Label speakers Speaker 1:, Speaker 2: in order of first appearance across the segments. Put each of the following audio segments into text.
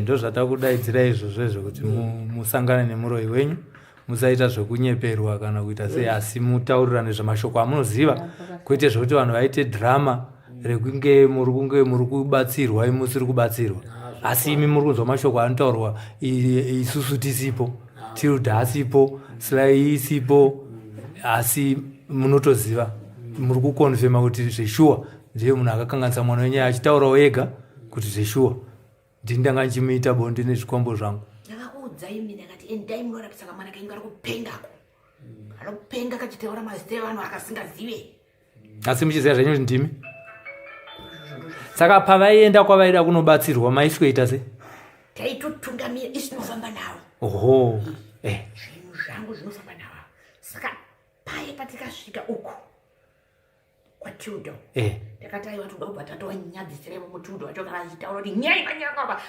Speaker 1: Ndo zvatakudaidzira izvozvo izvo kuti musangane nemuroi wenyu, musaita zvekunyeperwa kana kuita sei, asi mutaurirane zvamashoko amunoziva, kwete zvokuti vanhu vaite drama rekunge muri kubatsirwa imi musiri kubatsirwa, asi imi muri kunzwa mashoko anotaurwa isusu tisipo, Tilda asipo, Sly isipo, asi munotoziva, muri kukonfema kuti zveshuwa ndiye munhu akakanganisa mwana wenyaya achitaurawo ega kuti zveshuwa ndindanga nchimuita bonde nezvikwambo zvangu.
Speaker 2: Ndakakuudzai mimi ndakati endai munoratidza kamwana kenyu kari kupengako, kari kupenga kachitaura mazita evanhu akasingazive,
Speaker 1: asi muchiziva zvenyu kuti ndimi. Saka pavaienda kwavaida kunobatsirwa maisweta se
Speaker 2: taitotungamira isinofamba navo.
Speaker 1: Oho,
Speaker 2: zvinhu zvangu zvinofamba navo. Saka paye patikasvika uku kwaTilda, ndakati aiwa toda kubva tatonyadzisiremo muTilda wacho kana achitaura kuti nyai manyanga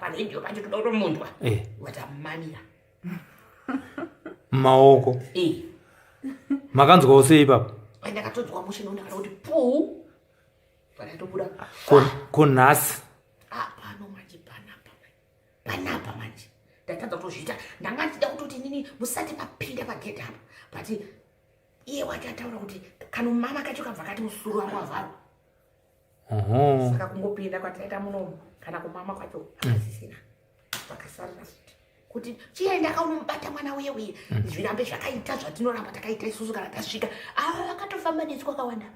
Speaker 2: paredhiyo pacho toda kutomundwa, watamamira
Speaker 1: maoko. Makanzwawo sei ipapo?
Speaker 2: Ndakatodzwa mushini ndakati kuti puu panatobuda
Speaker 1: kunhasi.
Speaker 2: Pano manje panapa manje ndatadza kutozviita, ndanga ndida kutoti nini musati mapinda pagedhi apa, but iye wacho ataura kuti kana mama kacho kabva kati musuru wangu wavharwa. Saka kungopinda kwataita munomu kana kumama kwacho akasisina pakasarira kuti chiye ndakaunobata mwana uye zvirambe zvakaita zvatinoramba takaita isusu kana tasvika. Vakatofamba nesu kwakawanda.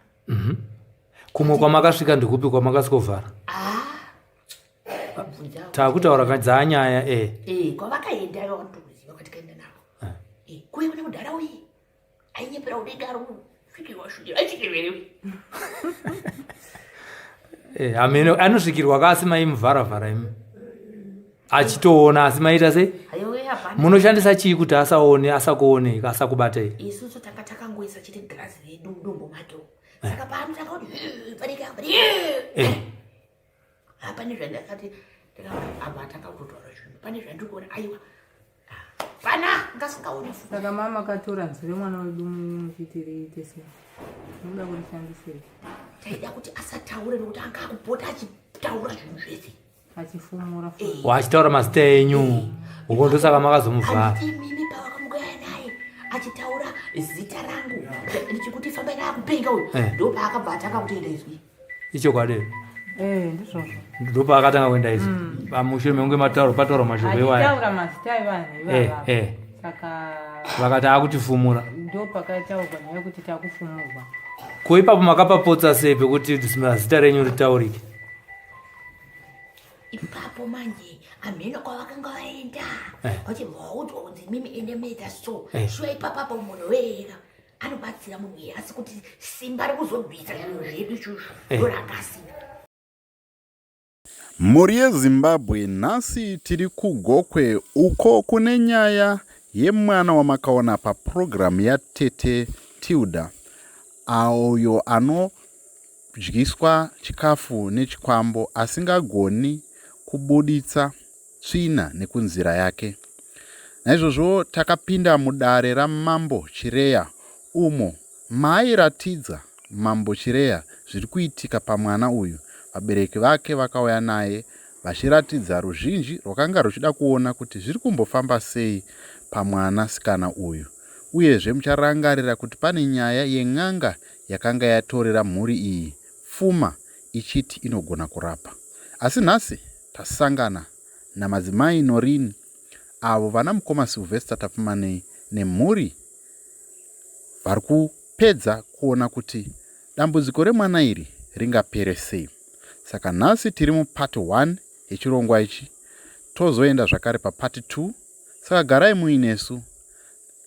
Speaker 1: Kumwe kwamakasvika ndikupi kwamakasikovhara? Takutaura kadzaa nyaya.
Speaker 2: Kwavakaendayo vanotoziva kwatikaenda navo. Kuye kune mudhara uye ainyepera udenga ari kusvikirwa shuvira achikeverewe.
Speaker 1: Amene anosvikirwa kasi maimuvharavhara imi achitoona, asi maita sei? Munoshandisa chii kuti asakuone asakubatai?
Speaker 2: Isusu tanga takangoisa chete girazi redu mudumbu make. Saka paanotanga kuti padika pane zvandakati abatanga kutotaura zvinhu, pane zvandiri kuona aiwa pana ngasingaoni.
Speaker 3: Saka mama akatora nzeve mwana wedu muchitiriite sei? Munoda kurishandisei?
Speaker 2: Taida kuti asataure nokuti anga akupota achitaura zvinhu zvese
Speaker 3: achifumura
Speaker 1: achitaura mazita enyu, uko ndosaka makazomuvhara.
Speaker 2: Mimi pavakamugaya naye achitaura zita rangu ndichikuti fambai naye kupenga uyu, ndo paakabva atanga kutoenda izwi
Speaker 1: ichokwadi.
Speaker 3: Ndizvozvo
Speaker 1: ndo paakatanga kuenda izwi pamushure mekunge pataura mashoko iwaya
Speaker 3: achitaura mazita evanhu ivava. Saka
Speaker 1: vakati akutifumura,
Speaker 3: ndo pakataurwa naye kuti takufumurwa.
Speaker 1: Ko ipapo makapapotsa sei pekuti zita renyu ritaurike?
Speaker 2: Ipapo manje ameno kwavakanga vaenda vachibvaudzwa kuti mimi ende meita so ipapapo munhu wega anobatsira munhu iye, asi kuti simba rekuzobvisa zvinhu zvedu izvozvo ndorakasina.
Speaker 4: Mhuri yeZimbabwe, nhasi tiri kuGokwe uko kune nyaya yemwana wamakaona papurogiramu yaTete Tilda, uyo anodyiswa chikafu nechikwambo asingagoni kubuditsa tsvina nekunzira yake. Naizvozvo takapinda mudare raMambo Chireya umo mairatidza Mambo Chireya zviri kuitika pamwana uyu. Vabereki vake vakauya naye vachiratidza ruzhinji rwakanga ruchida kuona kuti zviri kumbofamba sei pamwanasikana uyu. Uyezve mucharangarira kuti pane nyaya yen'anga yakanga yatorera mhuri iyi pfuma ichiti inogona kurapa. Asi nhasi tasangana namadzimai Norini avo vana mukoma Sylvester Tafumanei nemhuri vari kupedza kuona kuti dambudziko remwana iri ringapere sei. Saka nhasi tiri mupati 1 yechirongwa ichi, tozoenda zvakare papati 2. Saka garai muinesu,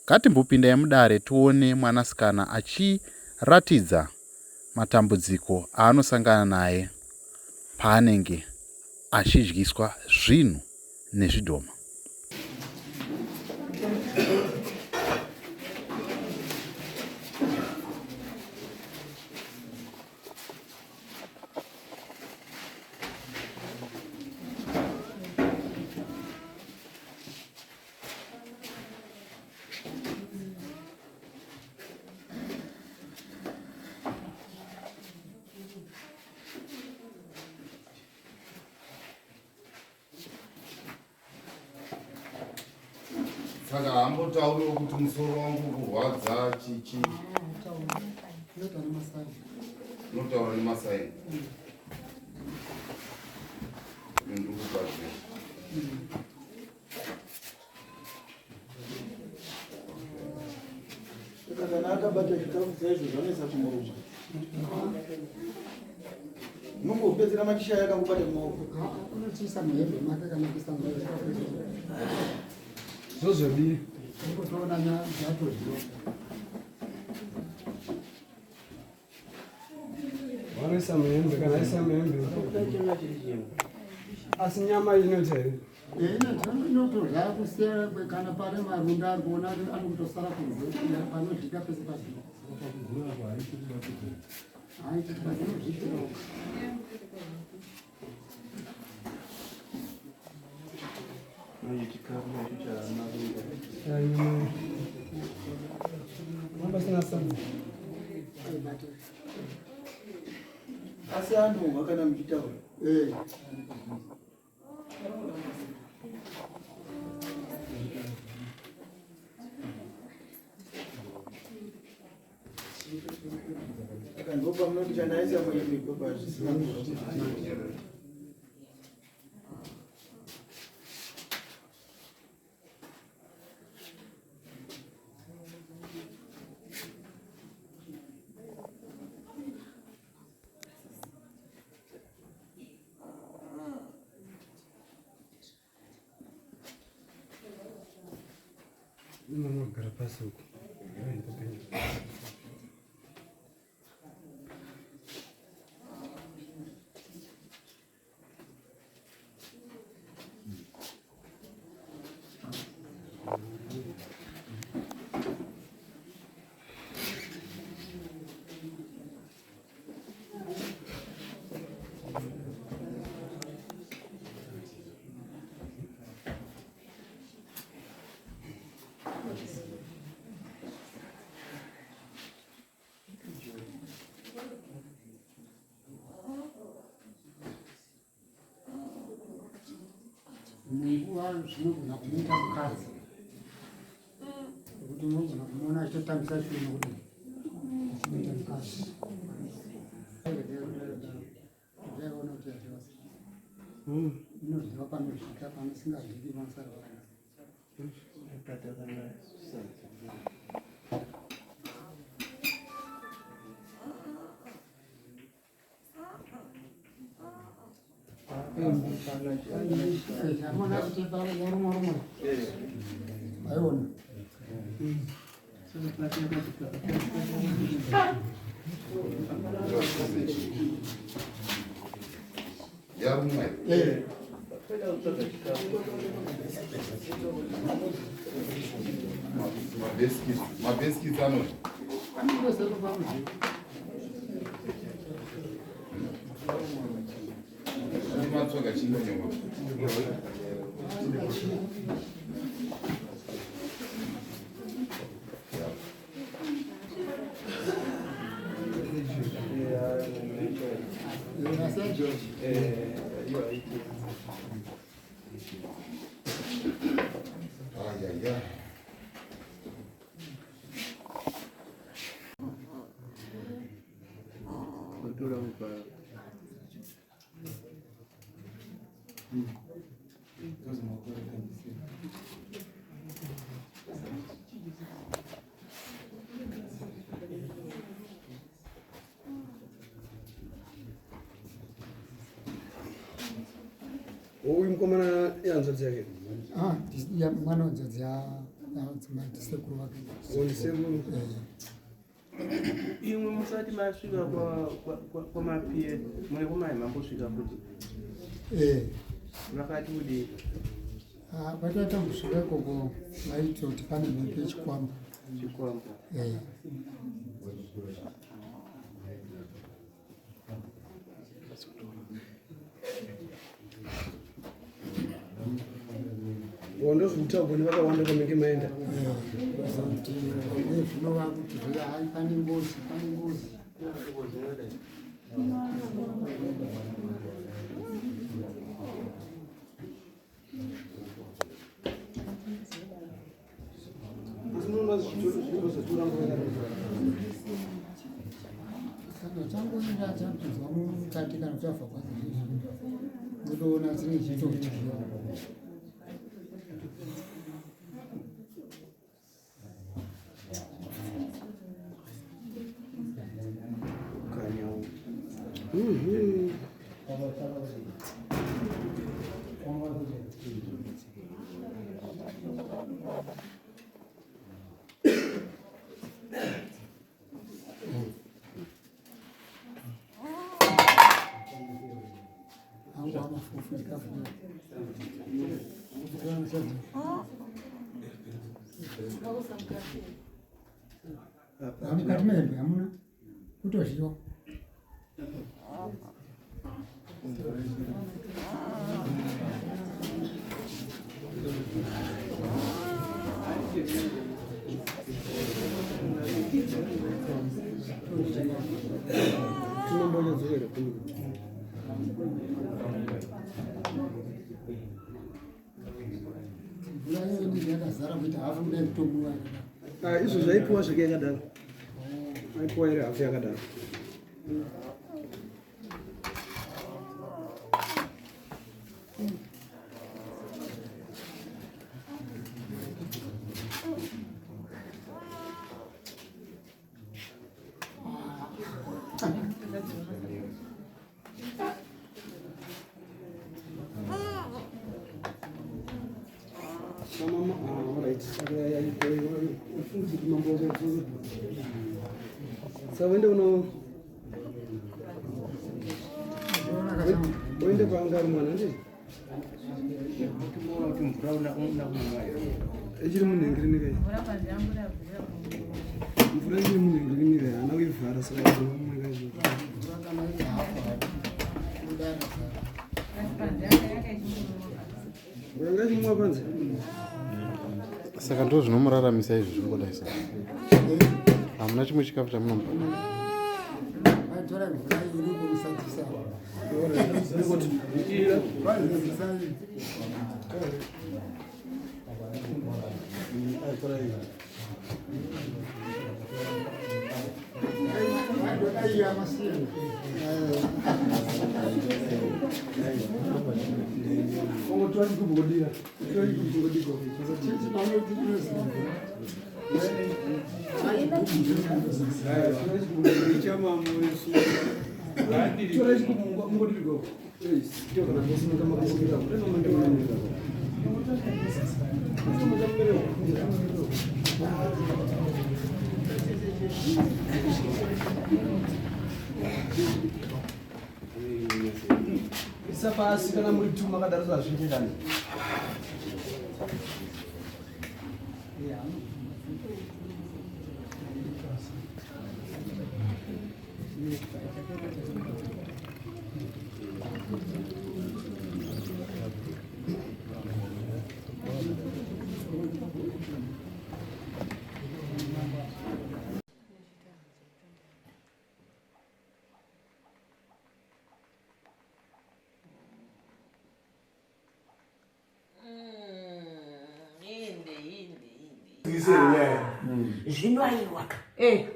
Speaker 4: ngatimbopindai mudare tuone mwanasikana achiratidza matambudziko aanosangana naye paanenge achidyiswa zvinhu nezvidhoma. saka hambotauriwo kuti musoro wangu kurwadza chichi unotaura nemasaini ndikukwaze
Speaker 5: kana akabata zvikafu saizvo zvanesa kumuruma nongopedzera machishaya akangobata mumaoko
Speaker 6: unotiisa muhembe make kana kuisa
Speaker 5: zvozodii
Speaker 6: ngotoona zvatozviyo
Speaker 5: vanoisa muhembe kana aisa muhembe asi nyama inoita here
Speaker 6: inotodya kusiya kana pane marunda ari kuona ari kutosara kunze panodlika pese pasi
Speaker 5: asi anhuhwa kana muchitaura ndopa munoti kana aisa muhembe pazvisina
Speaker 7: Unogara pasi huko.
Speaker 6: munguva zvinogona kumuita mukadzi kuti unogona kumuona achitotambisa shuno kuti achinoita mukadzi zvaiona kuti yazvose inoziva panosvika panosingadliki masarwa Mona kuti baba yarumwa rumwa. Aiona.
Speaker 4: yarumwa mabeskits anoti matsoka chinonyongwa
Speaker 5: uyu mukomana yanzodzi yake
Speaker 6: mwana wanzodzi yadzisekuru vake
Speaker 5: ondisekuru
Speaker 8: imwe musati masvika kwamapiye mune kumai mambosvika kuti vakati kudii
Speaker 6: vataita kusvika ikoko vaiti kuti pane mhepo yechikwambo
Speaker 5: ndozvikuta kuni vakawanda kwamenge maenda
Speaker 6: kuti zvinova kuti hai pane ngozi katika mchafu kwa ndio na sisi kitu Katimembe hamuna kutoshiyo
Speaker 5: Tunamboja zote kuni. Izvo zvaipiwa zvake yakadaro. Aipiwa iri hafu yakadaro. Wende uno wende pangari mwana ndi echiri munhengirini kai mvura iri munhengirini kai hana kuivhara saka mumwe kaizvo uranga chimwa panze
Speaker 7: saka ndo zvinomuraramisa izvi zviri kudai saka hamuna chimwe chikafu chamunomupa
Speaker 6: tora mvura iri kumusatisa
Speaker 5: isa pasi kana muri tu makadaro zvazvinjirani
Speaker 2: zvino aiwaka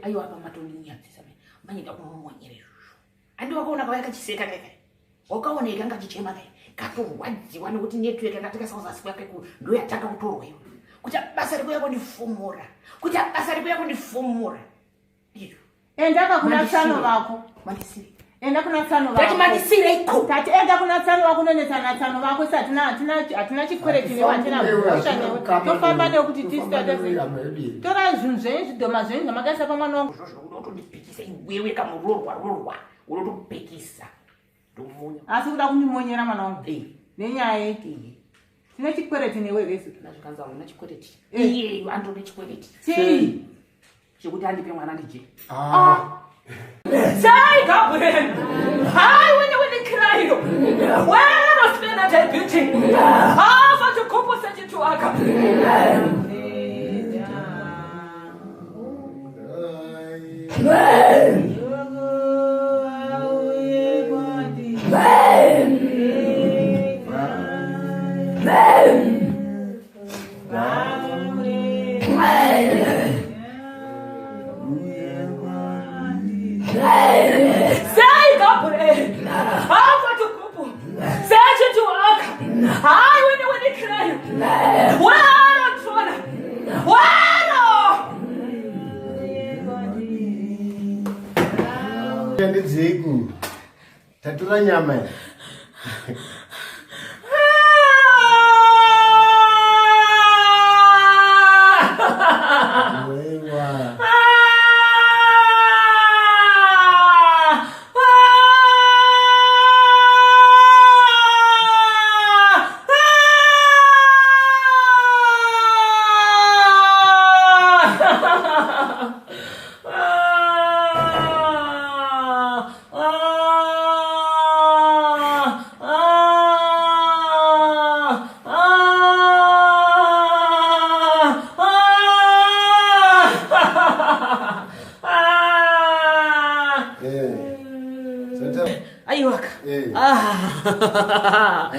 Speaker 2: aiwaka matoninyadzisa manyida kumumonyere izvozvo andi wakaona kava yakachiseka kai wakaoneka ngachichema kai katorwadziwa nekuti network yakatika sauzasi kwake ndo yatanga kutorwa iwe kuti basa rikuya kundifumura kuti basa rikuya kundifumura izvo
Speaker 3: enda kuna tsano vako
Speaker 2: mandisire
Speaker 3: enda kuna tsano vako
Speaker 2: tati mandisire iko
Speaker 3: tati enda kuna tsano vako nonetsana tsano vako sa hatina chikwereti newatina bhusha newe tofamba nekuti tisitadese tora zvinhu zvenyu zvidhoma zvenyu zvamakaisa pamwana wangu
Speaker 2: zvozvo unotondipikisa iwewe kamurorwa unotopikisa ndomunya
Speaker 3: asi kuda kundimonyera mwana wangu nenyaya yeki tine chikwereti newe vese
Speaker 2: nazvikanza una chikwereti iyeyo andone chikwereti
Speaker 3: chii
Speaker 2: chekuti andipe mwana ndije Say, Gabriel! When you cry, where must be that beauty? For to compensate to Aka. Say, Gabriel!
Speaker 6: Utora nyama. Wewa.
Speaker 2: Aiwaka.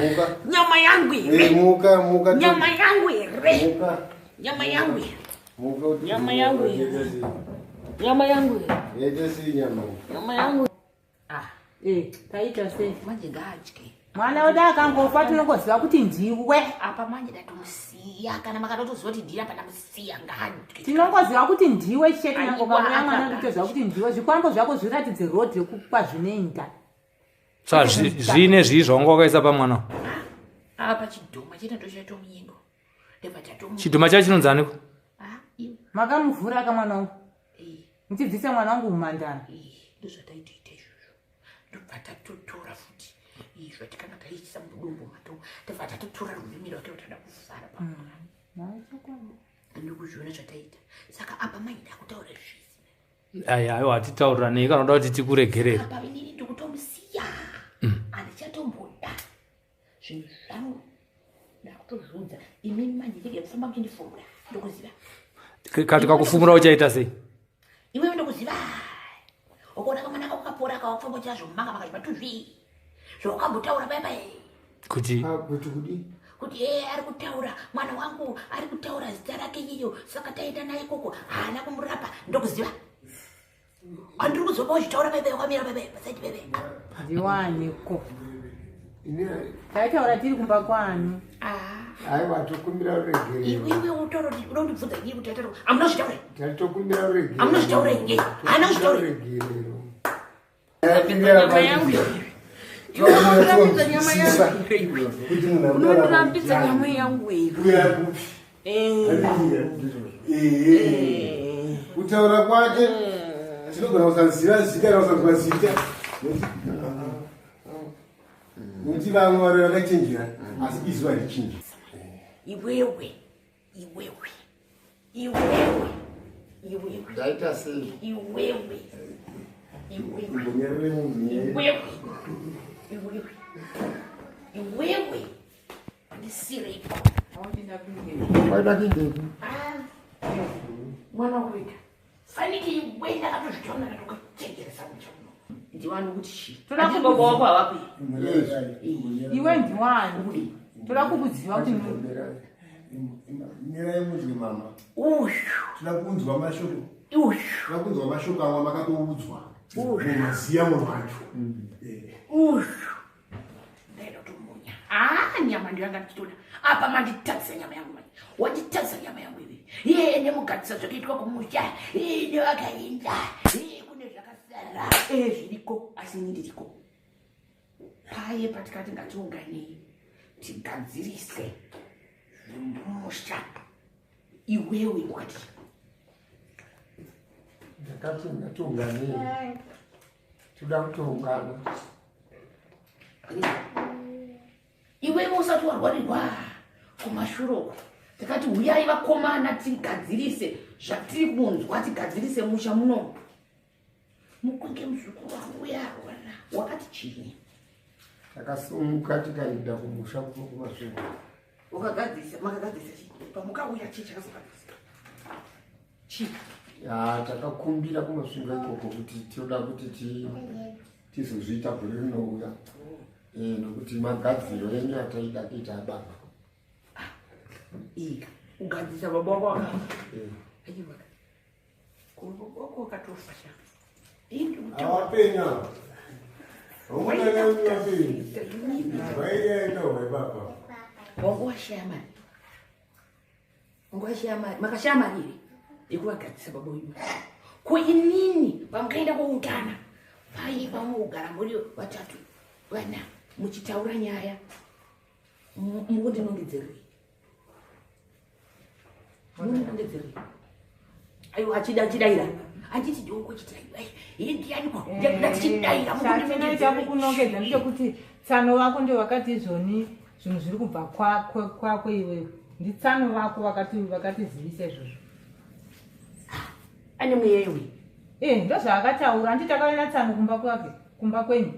Speaker 6: Muka.
Speaker 2: Nyama yangu ire.
Speaker 6: Muka.
Speaker 2: Nyama yangu ire.
Speaker 6: Muka.
Speaker 2: Nyama yangu ire.
Speaker 6: Muka.
Speaker 2: Nyama yangu ire. Nyama yangu ire.
Speaker 6: Yeye si nyama.
Speaker 2: Nyama yangu.
Speaker 3: Taita sei.
Speaker 2: Manje gajike.
Speaker 3: Mwana wedu akangofa tinokuziva kuti ndiwe.
Speaker 2: Apa manje ndatomusiya kana makatotoziva kuti ndiri apa ndamusiya ngajike.
Speaker 3: Tinongoziva kuti ndiwe chete nangokamuna mwana nditoziva kuti ndiwe. Zvikwambo zvako zviratidze rodhi kwazvinoenda.
Speaker 1: Saka zvine zvizvaungokaisa pamwana.
Speaker 2: Apa chidhuma chete ndochatomuyengo. Ndebva chatomu.
Speaker 1: Chidhuma chacho chinonzaniko?
Speaker 3: Makamuvhura kamwana wangu. Muchibvisa mwana wangu mumhandara.
Speaker 2: Ndozvataitoita izvozvo. Ndobva tatotora futi. Izvo tikanga taiisa mudumbu mato. Ndobva tatotora rurimi rwake rwatada kuvhara pamwana. Ndikuzviona zvataita. Saka apa maida kutaura zvizi.
Speaker 1: Aiwa hatitaurira nei kana uda kuti tikuregerere.
Speaker 2: Apa inini ndikutomusiya. Handichatomboda. Zvinhu zvangu ndakutozviudza. Imini manje ndege kufamba muchindifumura. Ndokuziva.
Speaker 1: Kati kakufumura uchaita sei?
Speaker 2: Iwewe ndokuziva. Ukaona kamwana kako kapora kawakufamba chazvo mumanga makazvibatuzvi. Zvokambotaura bye.
Speaker 1: Kuti
Speaker 2: kuti ari kutaura mwana wangu ari kutaura zita rake iyo saka taenda naye koko haana kumurapa ndokuziva. Andiri kuzopa uchitaura bebe wakamira bebe pasaiti bebe.
Speaker 3: Ndiwaniko. Taitaura tiri kumba kwani.
Speaker 6: Aiwa tokumbira uregere.
Speaker 2: Iwewe utoro unondibvunza inini kuti taitaura. Amuna zvitaura.
Speaker 6: Tokumbira uregere.
Speaker 2: Amuna zvitaura inge. Haana zvitaura.
Speaker 6: Nyama yangu.
Speaker 2: Unondirambidza nyama yangu. Unondirambidza nyama yangu.
Speaker 6: Kutaura kwake tinogona kusaziva zita kana kusaziva zita. Kuti vamwe vakachinjira asi izuva richinji.
Speaker 2: Iwewe.
Speaker 6: Ndaita sei?
Speaker 2: Iwewe. Ndisiripo.
Speaker 6: Waida kindeki.
Speaker 2: Mwana wita. Faniki wenda katozviona katokachenjeresa muchono. Ndiwani kuti chi. Toda kubaba wako awapi.
Speaker 3: Iwe ndiwani. Toda kukuziva kuti
Speaker 6: Mira yemuzwe mama.
Speaker 2: Tuna
Speaker 6: kunzwa mashoko. Tuna kunzwa mashoko amwe makatoudzwa. Mumaziya mwacho.
Speaker 2: Ndaida kutumunya. Nyama ndio yanga ndichitoda. Apa manditadzisa nyama yangu manje. Wanditadzisa nyama yangu iwe. Nemugadzisa zvakaitwa kumusha. Nevakaenda. Kune zvakasara. Zviriko asi ini ndiriko. Paye patikati ngatiunganei. Tigadzirise. Musha. Iwewe ukati.
Speaker 6: Ndakati ngatiunganei. Toda kutoungana.
Speaker 2: Iwewe usati warwarirwa kumashuro. Tikati uyai vakomana tigadzirise zvatiri kunzwa tigadzirise musha muno. Mukwenge muzukuru wangu uyarwara. Wakati chini.
Speaker 6: Takasumuka tikaenda kumusha kumashure.
Speaker 2: Ukagadzisa makagadzisa chii? Pamukauya chii chakazogadzisa? Chii?
Speaker 6: Takakumbira kumashure ikoko kuti tinoda kuti tizozviita gore rinouya. Nokuti magadziro enyu ataida kuita baba.
Speaker 2: Kugadzisa baba wako waka? Ayiwaka. Baba wako wakatofa sha.
Speaker 6: Awapenya. Umwana wenyu wapenya. Waenda baba.
Speaker 2: Wangu washama. Makashama hili. Ikuvagadzisa baba wenyu. Kwa inini? Pamkaenda kuutana. Pai pamugara muri watatu. bwana muchitaura nyaya mukundinongedzerei munondongedzerei aiwa chidaira handiti doko chitaiwa indianiko ndatichidaira
Speaker 3: chatinoita kukunongedza ndechekuti tsano wako ndio wakati izvoni zvinhu zviri kubva kwako iwewe nditsano wako vakatizivisa izvozvo
Speaker 2: ane muyewe
Speaker 3: ndozvaakataura handiti takaona tsano kumba kwake kumba kwenyu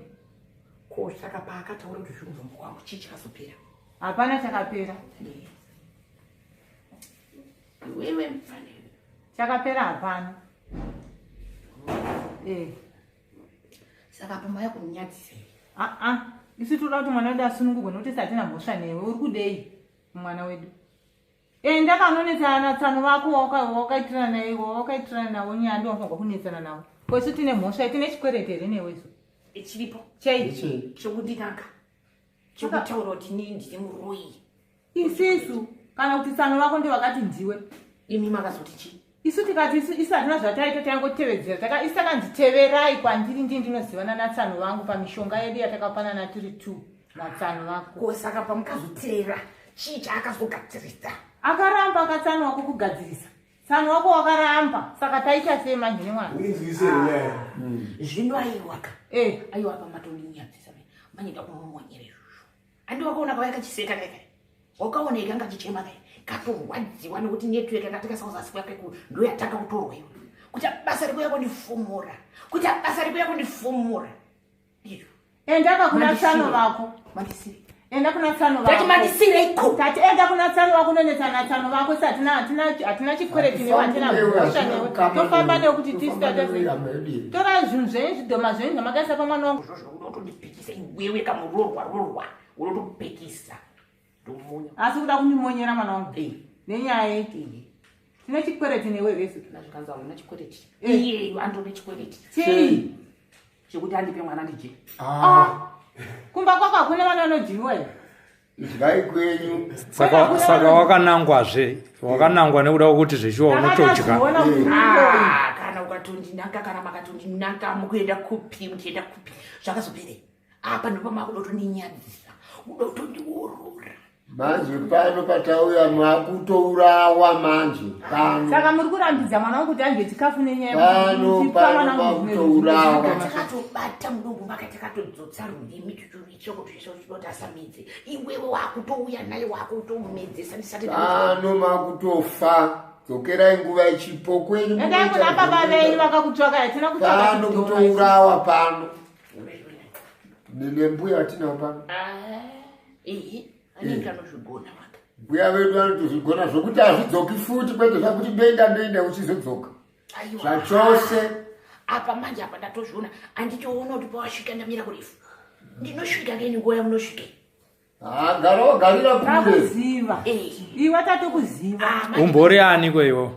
Speaker 2: ko saka paakataura kuti zviri kubva kwangu chii chakazopera
Speaker 3: hapana chakapera
Speaker 2: iwewe mfanelo
Speaker 3: chakapera hapana
Speaker 2: saka pamba yako munyadzisei
Speaker 3: isu toda kuti mwana wedu asununguke nokuti satina mhosva newe uri kudei mwana wedu ndakanonetsana na tsano vako wakaitirana nawo nyandi wafanirwa kunetsana nawo ko isu tine mhosva tine chikwereti here newe isu
Speaker 2: chiripo
Speaker 3: chei
Speaker 2: chokundinaka chokutaura kuti nii ndine muroyi
Speaker 3: isisu kana kuti tsano vako ndio vakati ndiwe
Speaker 2: imi makazoti chii
Speaker 3: isu tikati isu hatina zvataita tangotevedzera isu takanditeverai kwandiri ndii ndinozivana natsano vangu pamishonga yedu yatakapanana tiri 2 natsano vako
Speaker 2: ko saka pamukazotera chii chaakazogadzirisa
Speaker 3: akaramba akatsano wako kugadzirisa tsano wako wakaramba saka taita sei manhine mwana
Speaker 2: zvino aiwaka aiwa pamatondinyadzisa manyida kumumonyera izvozvo handi wakaona pavakachiseka kai wakaona ikanga chichema kai katorwadziwa nekuti network yakatika sauzasi kwake ndo yataka kutorwa iwe kuti basa riko yako ndifumura izvo
Speaker 3: endaka kuna tsano vako
Speaker 2: mandisiri
Speaker 3: enda kuna tsano
Speaker 2: tati mandisire iko
Speaker 3: tati enda kuna tsano vako nonetsana tsano vako hatina chikwereti newe hatina mhosva newe tofamba nekuti tora zvinhu zvenyu zvidhoma zvenyu zvamakaisa pamwana wangu
Speaker 2: unotondipikisa iwewe kamurorwa unotopekisa ndomunya
Speaker 3: asi kuda kundimonyera mwana wangu nenyaya yeti tine chikwereti newe vese
Speaker 2: nazvikanza una chikwereti iyeyo andone chikwereti
Speaker 3: chei
Speaker 2: chekuti andipe mwana ndije
Speaker 3: kumba kwako hakuna vana vanodyiwa here
Speaker 6: idyai kwenyu
Speaker 1: saka wakanangwa nekuda kwekuti zvechiwa unotodya
Speaker 2: kana ukatondinaka kana makatondinaka mukuenda kupi muchienda kupi zvakazoperei apa ndopamakudotondinyadzisa udotondiurura
Speaker 6: manje pano patauya mwakutourawa manje pano
Speaker 3: saka muri kurambidza mwana wangu kuti andye chikafu
Speaker 6: pano mwakutourawa
Speaker 2: takatobata mudumbu makati takatodzotsa rurimi chuchurichoko zvesho chinoti asamidze iwewe wakutouya naye wakutomumedzesa ndisati
Speaker 6: pano mwakutofa dzokerai nguva ichipo kwenyu
Speaker 3: endai kuna baba venyu vakakutsvaka yatina
Speaker 6: pano kutourawa pano nembuya atinawo pano
Speaker 2: anenge anozvigona waka
Speaker 6: mbuya vedu vanotozvigona zvokuti hazvidzoki futi kwete zvakuti ndoenda uchizodzoka zvachose
Speaker 2: apa manje apa ndatozviona handichoona kuti pawasvika ndamira kurefu ndinosvika ngeni nguva yamunosvikei
Speaker 6: garira kure
Speaker 3: takuziva iwe tatokuziva
Speaker 1: umbori ani kweyo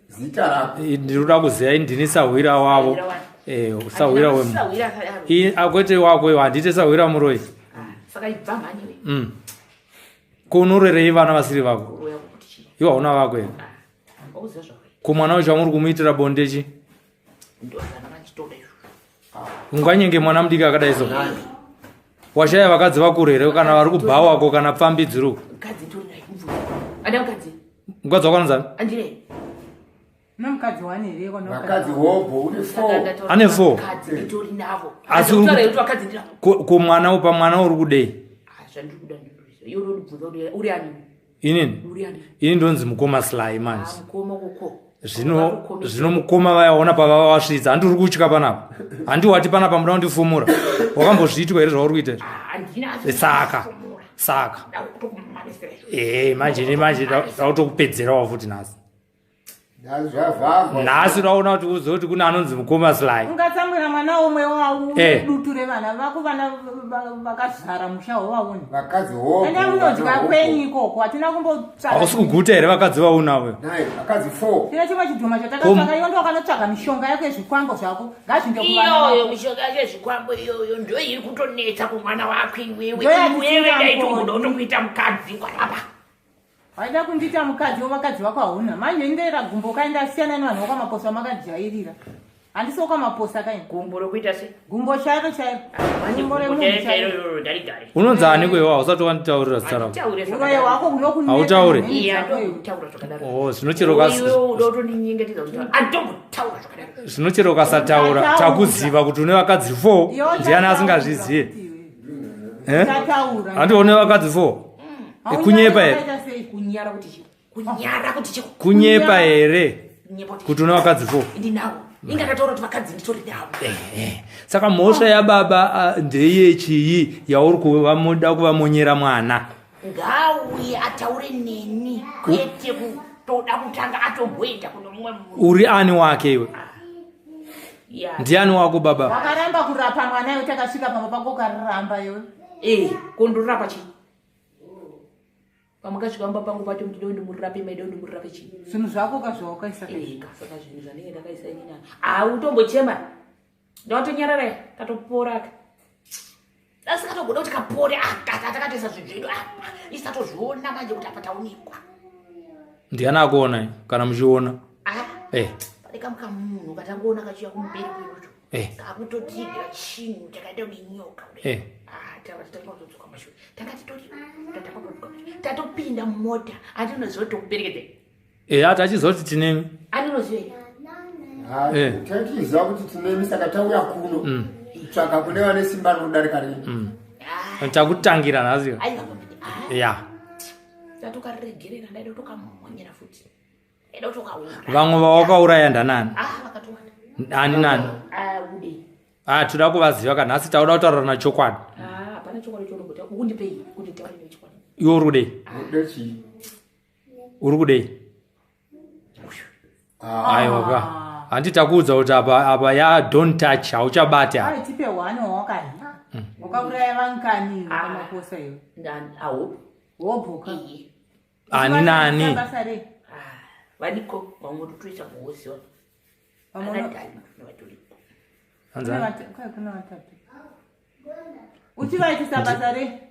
Speaker 6: zita rako
Speaker 1: ndinoda kuziva ndini sahwira wavo sahwira wemu akwete wako handite sahwira muroyi
Speaker 2: saka ibva mhaniwe
Speaker 1: kunurerei vana vasiri vako iwo hauna vako here kumwana wacho amuri kumuitira bondechi unganyenge mwana mudiki akadai so washaya vakadzi vakuru here kana vari kubha wako kana pfambi dziruku mukadzi wakanonzani
Speaker 3: nomukadzi wanere
Speaker 6: vakadzi hobho une 4
Speaker 1: ane 4 asi kumwana upa mwana uri kudei ini ndonzi mukoma Sly manje zvino mukoma vayaona pavavasvidza handi uri kutya panapa handi wati panapa muda kundifumura wakambozviitwa here zvauri kuita saka manje dautokupedzerawo futi nhasi nhasi daona kuti uzive kuti kune anonzi mukoma Sly
Speaker 3: ungatsamwira mwana omwe wau dutu revana vako vana vakazara musha wavaoni
Speaker 6: vakadzi hobho
Speaker 3: ende munodya kwenyu ikoko hatina kumbotsvaka
Speaker 1: hausi kuguta here vakadzi vaunawe
Speaker 6: vakadzi 4
Speaker 3: tina chimwe chidhoma chatakatsvaka iwo ndo wakanotsvaga mishonga yako yezvikwango zvako ngazvinge
Speaker 2: iyoyo mishonga yako yezvikwango iyoyo ndo iri kutonetsa kumwana wako iwewe daitomuda utokuita mukadzi kwarapa
Speaker 3: waida kundita mukadzi wevakadzi vako hauna manje ndera gumbo kaenda siyana nevanhu vakwamaposo amakajairira handisoka maposta kai
Speaker 2: gumbo rokuita se
Speaker 3: gumbo chairo chairo gumbo remunhu chairo
Speaker 2: ndaligari
Speaker 1: unonzi ani kwewa hausati wanditaurira zita rako
Speaker 3: uroyo wako
Speaker 1: hautaure
Speaker 2: kutaura zvakadaro
Speaker 1: zvinochero
Speaker 2: andombotaura zvakadaro
Speaker 1: zvinochero ukasataura takuziva kuti une vakadzi 4 ndiani asingazvizive handione vakadzi 4 kunyepa here
Speaker 2: kunyara kuti chiko
Speaker 1: kunyepa here kuti une vakadzi 4
Speaker 2: ndinawo ingataura kuti vakadzi nditori navo
Speaker 1: saka mhosva yababa ndeyechii yauri kuvamoda kuvamonyera mwana
Speaker 2: ngauye ataure neni kwete kutoda kutanga atomboenda kuno mumwe
Speaker 1: uri ani wake iwe ndiani wako baba
Speaker 3: wakaramba kurapa mwana iwe takasvika pamba pako ukaramba iwe
Speaker 2: kundorapa chii pamakasvika pamba pangu pato kuti ndo ndimurape maida ndimurape chii
Speaker 3: zvinhu zvako kazvawakaisa
Speaker 2: saka zvinhu zvanenge ndakaisa inini utombochema ndawatonyarara katopora asikatogoda kuti kapore atakatoisa zvinhu zvedu isatozviona manje kuti apa taunikwa
Speaker 1: ndiani akuona kana muchiona
Speaker 2: pane kamukamunhu katangoona kachiya kumuperi kweduto kakutotigira chinhu chakaita kuti nyoka taatotodzoka mashure takatitori tatopinda mumota andinoziva kuti tokuberekete
Speaker 1: ati achizoti tinemi
Speaker 2: andinoziva
Speaker 6: tatiziva kuti tinemi saka tauya kuno tsvaka kune vane simba rinodarika reni
Speaker 1: takutangira nhasi
Speaker 2: tatokaregerera ndaida kutokamonyera futi ndaida kutokaura
Speaker 1: vamwe vawakauraya ndanani ani nani toda kuvaziva kanhasi tauda kutaurana chokwadi
Speaker 2: hapana chokwadi chorogota kundipei kuti taurire chokwadi
Speaker 1: iwe uri kudei uri kudei aiwaka handi takuudza kuti apa don't touch hauchabati
Speaker 3: apa tipe one wakani wakauraya vankani pamaposa iwe wobuka
Speaker 1: ani nani
Speaker 2: vaniko vamwe totoisa muhosi
Speaker 3: kuna vatatu uchivaitisa basa rei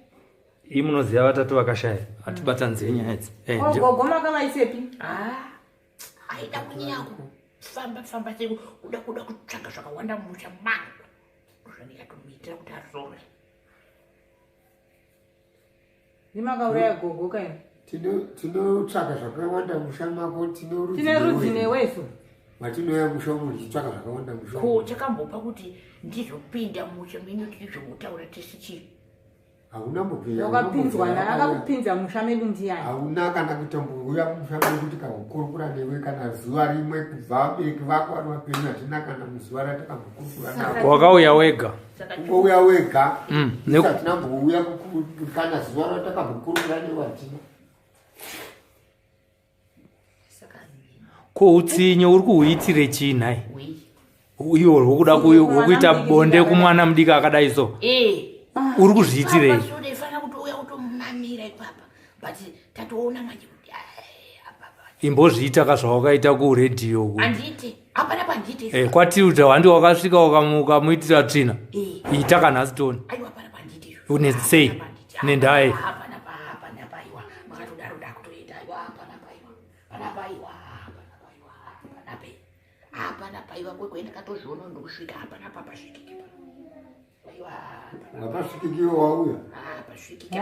Speaker 1: ii munoziva vatatu vakashaya hatibata nzenya idzi
Speaker 3: gogoma kavaisepi
Speaker 2: aida kunyanya kufamba seko kuda kutsvaga zvakawanda musha mangu zvandikatomuitira kuti azore
Speaker 3: ndimakauraya gogo kai
Speaker 6: tinotsvaga zvakawanda musha mako
Speaker 3: tine rudzi neweso
Speaker 6: matinoya musha umu tichitsvaga zvakawanda musha
Speaker 2: ko chakambopa kuti ndizopinda musha menyu tizvomutaura tisi chii
Speaker 6: hauna mbopinda
Speaker 3: wakapinzwa naye akakupinza musha medu ndiani
Speaker 6: hauna kana kutombouya musha medu kuti kakukurukura newe kana zuva rimwe kubva vabereki vako vari vapenyu hatina kana muzuva ratakambokurukura navo
Speaker 1: wakauya wega
Speaker 6: ungouya wega hatina mbouya kana zuva ratakambokurukura newe hatina
Speaker 1: ko utsinye uri kuhuitire chii nhai iwo rwokuda kuita bonde kumwana mudiki akadai so uri kuzviitirei
Speaker 2: fana kutouya kutomumamira ipapa but tatoona manje kuti
Speaker 1: imbozviita kazvawakaita kuredhiyo
Speaker 2: handiti hapana panditi
Speaker 1: kwatiri kuti handi wakasvika ukamuitira tsvina ita kanhasi toni
Speaker 2: aiwa hapana panditi
Speaker 1: unesei nendai
Speaker 2: hapana paiwa makatodaro dakutoita aiwa hapana paiwa hapana paiwa kwekuenda katozviona ndokusvika hapana papasvikiki
Speaker 6: ngapasvikikiwe wauya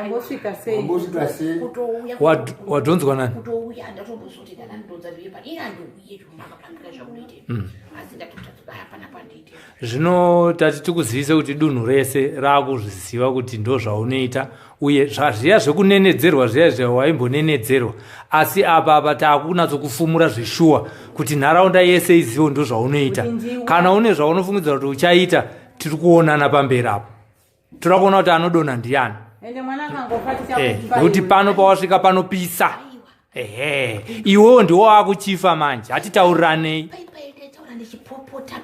Speaker 3: ambosvika sei
Speaker 1: wadhonzwa nani
Speaker 2: kutouya ndatombozoti ndanandodza vepa inandouye zvomakapangika zvaunoite asi ndatotadzoka hapana pandiite
Speaker 1: zvino tati tikuzivise kuti dunhu rese raakuzviziva kuti ndo zvaunoita uye zviya zvekunenedzerwa zviya zvawaimbonenedzerwa asi apa taakunatsokufumura zvishuwa kuti nharaunda yese izivo ndo zvaunoita kana une zvaunofungidzira kuti uchaita tiri kuonana pamberi apo toda kuona kuti anodonha ndiani nekuti pano pawasvika panopisa iwewo ndiwo waakuchifa manje hatitaurirane
Speaker 2: ndichipopota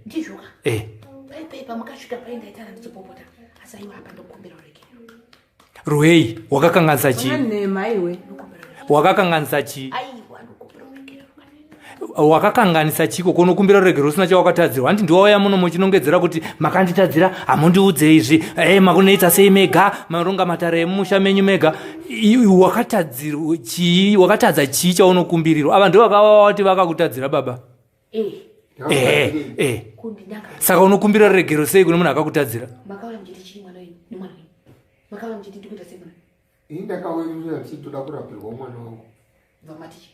Speaker 2: ndizvoka pamakasvika paindaitara ndichipopota asi aiwa apa ndokumbira urekero
Speaker 1: ruhei wakakanganisa chii wakakanganisa chii wakakanganisa chiko kunokumbira ruregero usina chawakatadzirwa handi ndiwauya muno muchinongedzera kuti makanditadzira hamundiudze izvi makunoita sei mega maronga matare emusha menyu mega wakatadza chii chaunokumbirirwa ava ndo vakavava kuti vakakutadzira baba
Speaker 2: kundinanga
Speaker 1: saka unokumbira ruregero sei kune munhu akakutadzira?
Speaker 2: makauya muchiti chii mwana uyu nemwana uyu makauya muchiti ndikuita sei mwana
Speaker 6: indakaweruya tichitoda kurapirwa mwana wangu
Speaker 2: vamatichi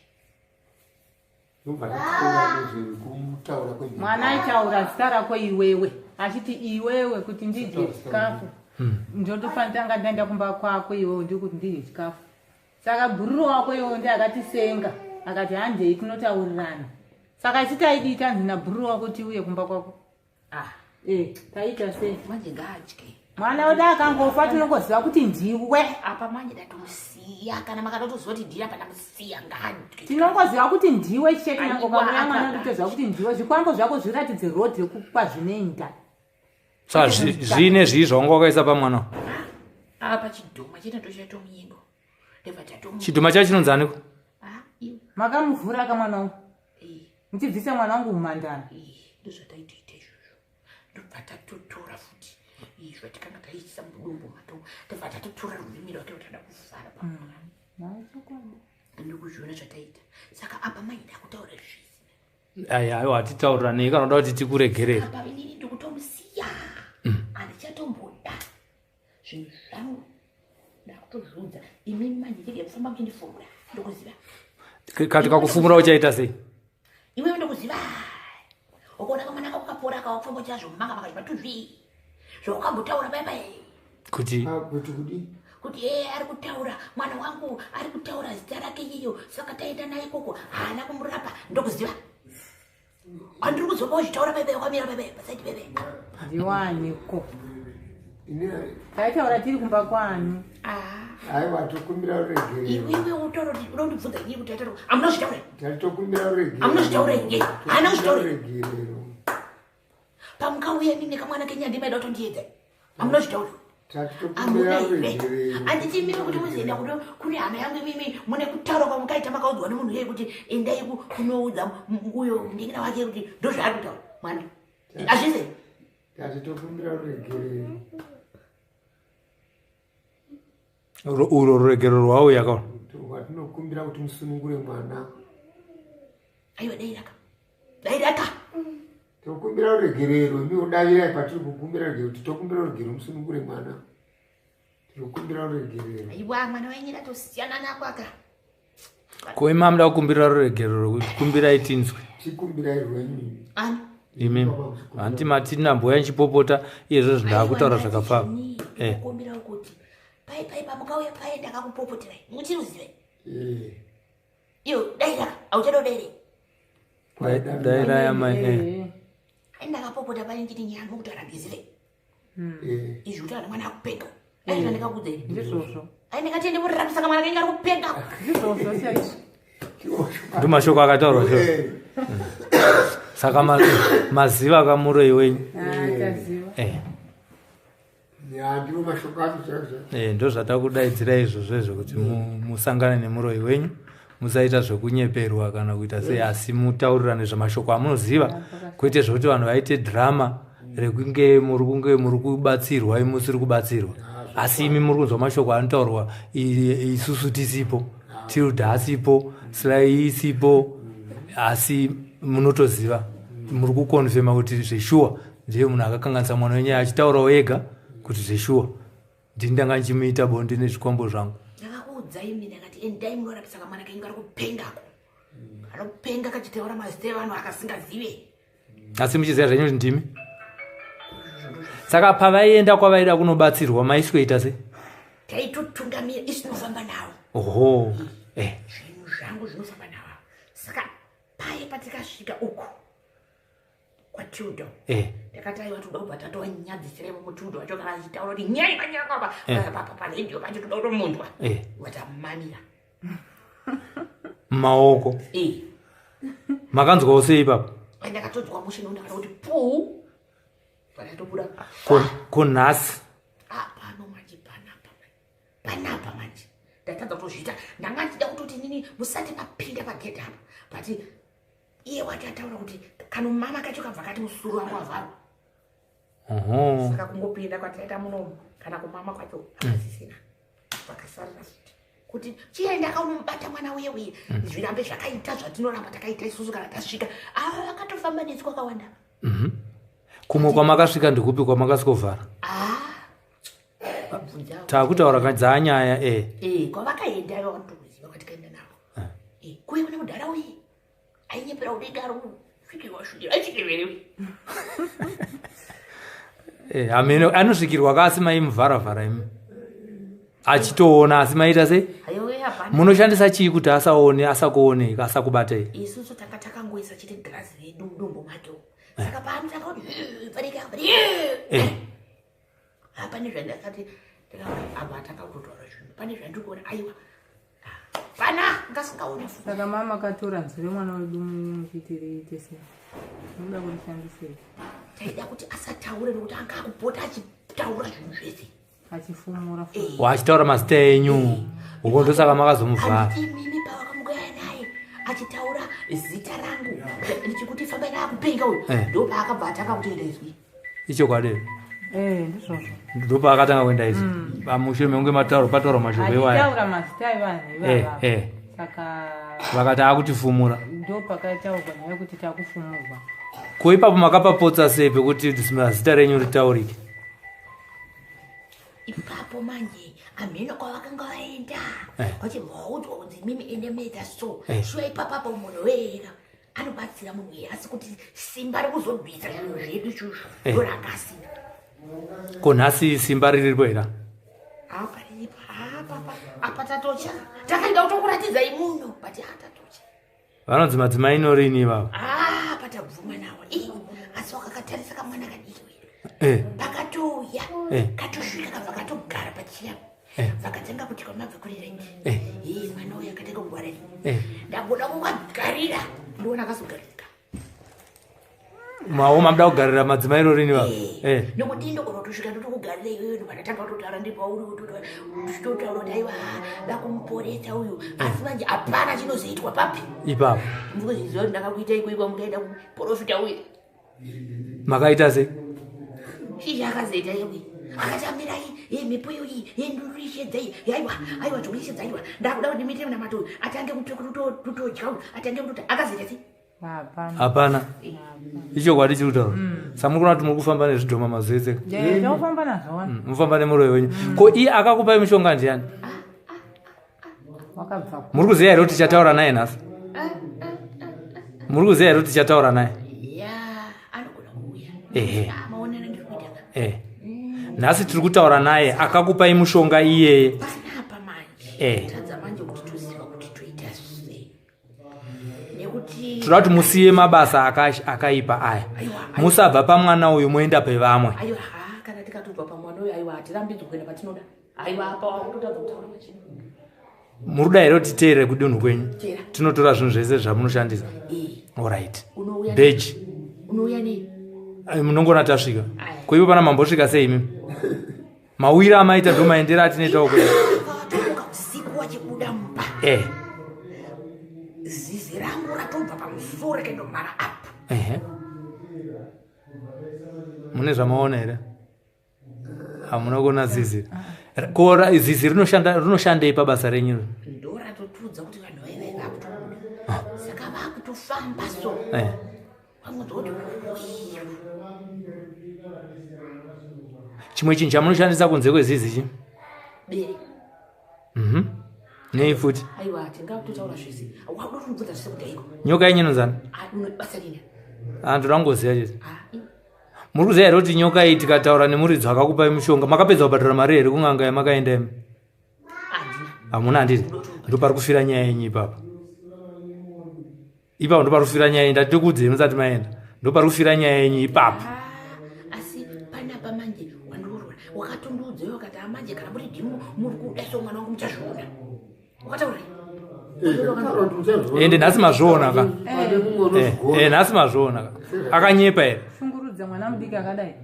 Speaker 6: nobva ndataura nezvekumutaura kwenyu
Speaker 3: mwana aitaura zita rako iwewe achiti iwewe kuti ndidye chikafu ndotofanira ndaenda kumba kwako iwewe ndikuti ndidye chikafu saka bhururo wako iwewe ndi akatisenga akati handei tinotaurirana saka chitaidi tanzina bhururo wako tiuye kumba kwako taita sei
Speaker 2: manje ngaadye
Speaker 3: mwana wedu akangofa tinongoziva kuti ndiwe
Speaker 2: apa manje datomusiya kana makatotozoti ndiri apa ndamusiya ngaadye
Speaker 3: tinongoziva kuti ndiwe chete nangomamuya mwana nditoziva kuti ndiwe zvikwambo zvako zviratidze rodhi kwazvinoenda
Speaker 1: Saka zvine zvii zvaunga wakaisa pamwana?
Speaker 2: apa chidhuma chinatochatomuyengo ndebva tatomu
Speaker 1: Chidhuma chacho chinonzi aniko?
Speaker 3: makamuvhura kamwana wangu muchibvisa mwana wangu mumhandara
Speaker 2: ndozvataitoita izvozvo ndobva tatotora futi izvo tikanga taisa mudumbu mato ndobva tatotora rurimi rwake rutada kuvhara pamwana ndikuzviona zvataita saka apa maida kutaura zvizi
Speaker 1: aiwa hatitaurirani kana uda kuti tikuregerere
Speaker 2: apa inini ndikutomusiya handichatomboda zvinhu zvangu ndakutozviudza imimi manje chege kufamba muchindifumura ndokuziva
Speaker 1: kati kakufumura uchaita sei?
Speaker 2: iwewe ndokuziva ukaona kamwana kako kapora kawakufamba chazvo mumanga pakati patuzvi zvawakambotaura paipai
Speaker 1: kuti
Speaker 2: kuti ari kutaura mwana wangu ari kutaura zita rake iyeyo saka taenda naye ikoko haana kumurapa ndokuziva andiri kuzopa uchitaura paipai wakamira paipai pasaiti paipai
Speaker 3: ndiwaniko taitaura tiri kumba kwani
Speaker 6: aiwa tokumbira ruregero
Speaker 2: iwewe utaura kuti uda kundibvunza inii kuti taitaura amuna kuzvitaura
Speaker 6: tatitokumbira ruregero
Speaker 2: amuna kuzvitaura inge haana kuzvitaura
Speaker 6: ruregero
Speaker 2: pamukauya nini kamwana kenyu handimaida kutondiedza amuna kuzvitaura
Speaker 6: tatitokumbira
Speaker 2: amuna ire
Speaker 6: ruregero
Speaker 2: handitimiri kuti muzoenda kune hama yangu imimi mune kutaura kwamukaita makaudzwa nemunhu iyeye kuti endai kunoudza uyo ndingina wake kuti ndozvaari kutaura mwana azvise
Speaker 6: tatitokumbira ruregero
Speaker 1: urwo ruregero rwauya yakaona
Speaker 6: watinokumbira kuti musunungure mwana
Speaker 2: aiwa dairaka
Speaker 6: tokumbira ruregerero miudavirai patiri kukumbira ruregero kuti tokumbira ruregero musunungure mwana tinokumbira ruregerero
Speaker 2: aiwa mwana wenyu datosiyana nako aka
Speaker 1: koima muda kukumbira ruregero rwokuti kumbirai tinzwe
Speaker 6: chikumbirai rwenyu
Speaker 2: ani
Speaker 1: imimi hanti matina mboya nchipopota iyezvo zvindakutaura zvakafamba
Speaker 2: kukumbira kuti pai pamukauya pai ndakakupopoterai muchiruzive iyo dairaka auchadodaire
Speaker 1: daira yamai
Speaker 2: ai ndakapopota pai nchiti nyangu kuti aragizire izvi kuti ana mwana akupenga ai ndandikakudzei
Speaker 3: ndizvozvo
Speaker 2: ai ndikati ndimurira saka mwana kenyu ari kupenga
Speaker 3: ndizvozvo chaizvo
Speaker 1: ndimashoko akataurwa sho saka maziva akamuroi wenyu
Speaker 3: taziva
Speaker 6: ndiwo mashoko acho chaizvo
Speaker 1: ndo zvatakudaidzira izvozvo izvo kuti musangane nemuroi wenyu musaita zvekunyeperwa kana kuita sei asi mutaurirane zvamashoko amunoziva kwete zvokuti vanhu vaite dhirama rekunge muri kubatsirwa musiri kubatsirwa asi imi muri kunzwa mashoko anotaurwa isusu tisipo tilda asipo slai isipo asi munotoziva muri kukonfema kuti zveshuwa ndiye munhu akakanganisa mwana wenyu achitaurawo ega kuti zveshuwa ndini ndanga nchimuita bonde nezvikwambo zvangu
Speaker 2: ndakakuudzai imi ndakati endai munorapisa kamwana kenyu kari kupengako ari kupenga kachitaura mazita evanhu akasingazive
Speaker 1: asi muchiziva zvenyu kuti ndimi saka pavaienda kwavaida kunobatsirwa maisweta se
Speaker 2: taitotungamira isinofamba navo
Speaker 1: oho
Speaker 2: zvinhu zvangu zvinofamba navo saka paye patikasvika uku kwatiudo ndakati aiwa toda kubva tatova nyadzisiremo mutiudo wacho kana achitaura kuti nyai panyakaba paredhiyo pacho toda kutomundwa watamamira
Speaker 1: maoko makanzwawo sei ipapo
Speaker 2: ndakatodzwa mushini ndakati kuti puu patatobuda
Speaker 1: kunhasi
Speaker 2: pano manje panapa manje ndatadza kutozviita ndanga ndida kutoti nini musati mapinda pagedhi apa but iye wati ataura kuti kana mama kacho kabva kati musuru wangu wavharwa saka kungopinda kwataita munomu kana kumama kwacho akasisina pakasarira futi kuti chienda kaunomubata mwana uye zvirambe zvakaita zvatinoramba takaita isusu kana tasvika akatofamba nesu kwakawanda.
Speaker 1: Kumwe kwamakasvika ndikupi kwamakasikovhara? Takutaura kadzanyaya
Speaker 2: kwavakaendayo vanotokuziva kwatikaenda navo kuye kune mudhara uye ainyepera udenga ari svikirwasvikira aichikirwere
Speaker 1: amene anosvikirwa kasi maimuvharavhara imi achitoona asi maita sei? Munoshandisa chii kuti asaone asakuoneka asakubatei?
Speaker 2: Isusu takangoisa chete girazi redu mudumbu mato saka paanotanga kuti padeka pane zvandakati apa takakutotaura zvinhu pane zvandikuona aiwa pana ngasingaoni.
Speaker 3: Saka mama akatora nzwi remwana wedu mukuitirei sei? Unoda kurishandisei?
Speaker 2: Taida kuti asataure nokuti anga akupota achitaura zvinhu zvese
Speaker 3: achifumura
Speaker 1: wachitaura mazita enyu uko ndosaka makazomuvhara.
Speaker 2: Mimi pavakamugaya naye achitaura zita rangu ndichikuti famba nakupenga uyu ndo paakabva atanga kutoenda izwi
Speaker 1: icho kwadero
Speaker 3: ndizvozvo
Speaker 1: ndo paakatanga kuenda izwi pamushure mekunge matauro pataura mashoko iwaya
Speaker 3: achitaura mazita evanhu saka
Speaker 1: vakati akutifumura
Speaker 3: ndo pakataurwa naye kuti takufumurwa.
Speaker 1: Ko ipapo makapapotsa sei pekuti zita renyu ritaurike?
Speaker 2: Ipapo manje ameno kwavakanga vaenda vachibvaudzwa kuti mimi ende meta so shure ipapapo munhu wega anobatsira munhu iye asi kuti simba rekuzobvisa zvinhu zvedu izvozvo ndorakasina.
Speaker 1: Ko nhasi simba riripo here?
Speaker 2: Apa tatocha takaenda kutokuradzidzai munhu but tatocha
Speaker 1: vanonzi madzimai norini ivavo?
Speaker 2: Patabvuma nawo asi wakakatarisa kamwana kadiki pakatouya katosvika kabva katogara pachiya vakatanga kuti kwamabva kuri rengi mwana uyu akatanga kugwara ndagoda kungagarira ndoona akazogaririka.
Speaker 1: Mawo mamuda kugarira madzimai rorini vavo?
Speaker 2: Nokuti ndogona kutosvika ndotokugarira iyoyo ndopandatanga kutotaura ndipauri totaura kuti aiwa ndakumuporesa uyu asi manje hapana chinozoitwa papi
Speaker 1: ipapo.
Speaker 2: ndikuziziva kuti ndakakuita ikoikwa mukaenda kuprofita uyu
Speaker 1: makaita sei?
Speaker 2: Shizha akazoita iwe akatamirai mhepo iyoyi ndurishedzai aiwa dzokurishedzaiwa ndakuda kuti ndimite munamato atange kutodya uyu atange kutota akazoita sei?
Speaker 1: Hapana. Icho kwadi chiri kutaura. Samukuna kuti muri kufamba nezvidhoma mazvese.
Speaker 3: Ndofamba nazvo.
Speaker 1: Mufamba nemuroyi wenyu. Ko iye akakupai mishonga ndiani?
Speaker 3: Wakabva.
Speaker 1: Muri kuziva here kuti tichataura naye nhasi? Muri kuziva here kuti tichataura naye?
Speaker 2: Anogona kuuya. Maonana ndikuita.
Speaker 1: Nhasi tiri kutaura naye akakupai mishonga iyeye.
Speaker 2: Panapa manje. Tadza manje kuti toziva kuti toita sei. Nekuti
Speaker 1: Toda kuti musiye mabasa akaipa aya. Musabva pamwana uyu moenda pevamwe.
Speaker 2: Aiwa kana tikatobva pamwana uyu aiwa hatirambidzwi kuenda patinoda. Aiwa apa wakutotadza kutaura machino.
Speaker 1: Muri kuda here kuti teerere kudunhu kwenyu? Tinotora zvinhu zvese zvamunoshandisa. Alright. Beji.
Speaker 2: Unouya nei?
Speaker 1: Munongona tasvika. Koivo pana mambosvika sei imi? Mawira amaita ndo maendera atinoitawo kwenda.
Speaker 2: Tomuka usiku wachibuda mumba. Zizi rangu ratobva pamusoro rikaendomhara apa.
Speaker 1: Mune zvamaona here? Hamuna kuona zizi. Ko zizi rinoshandei pabasa renyu?
Speaker 2: Ndo ratotudza kuti vanhu vaivai vakutobuda. Saka vakutofamba so. Vamwe dzoti
Speaker 1: chimwe chinhu chamunoshandisa kunze kwezizi chi?
Speaker 2: bere.
Speaker 1: Nei futi?
Speaker 2: Aiwa tingakutotaura zvese. Wakuda kunibvunza zvese kuti aiko.
Speaker 1: Nyoka yenyu inonzana?
Speaker 2: Basa rina.
Speaker 1: Ndorangoziva chete. Muri kuziva here kuti nyoka iyi tikataura nemuridzo akakupai mishonga makapedza kubhadhara mari here kunganga yamakaenda imi? Hamuna handiti? Ndo pari kufira nyaya yenyu ipapo. Ipapo ndo pari kufira nyaya yenyu ndatikuudzei musati maenda. Ndo pari kufira nyaya yenyu ipapo.
Speaker 2: Asi panapa manje wandorora wakatondoudzayo wakati amanje kana muri dhimu muri kuda so mwana wangu muchazviona. Wakataura
Speaker 1: ende nhasi mazviona ka? Nhasi mazviona ka? Akanyepa here?
Speaker 3: Shungurudza mwana mudiki akadai.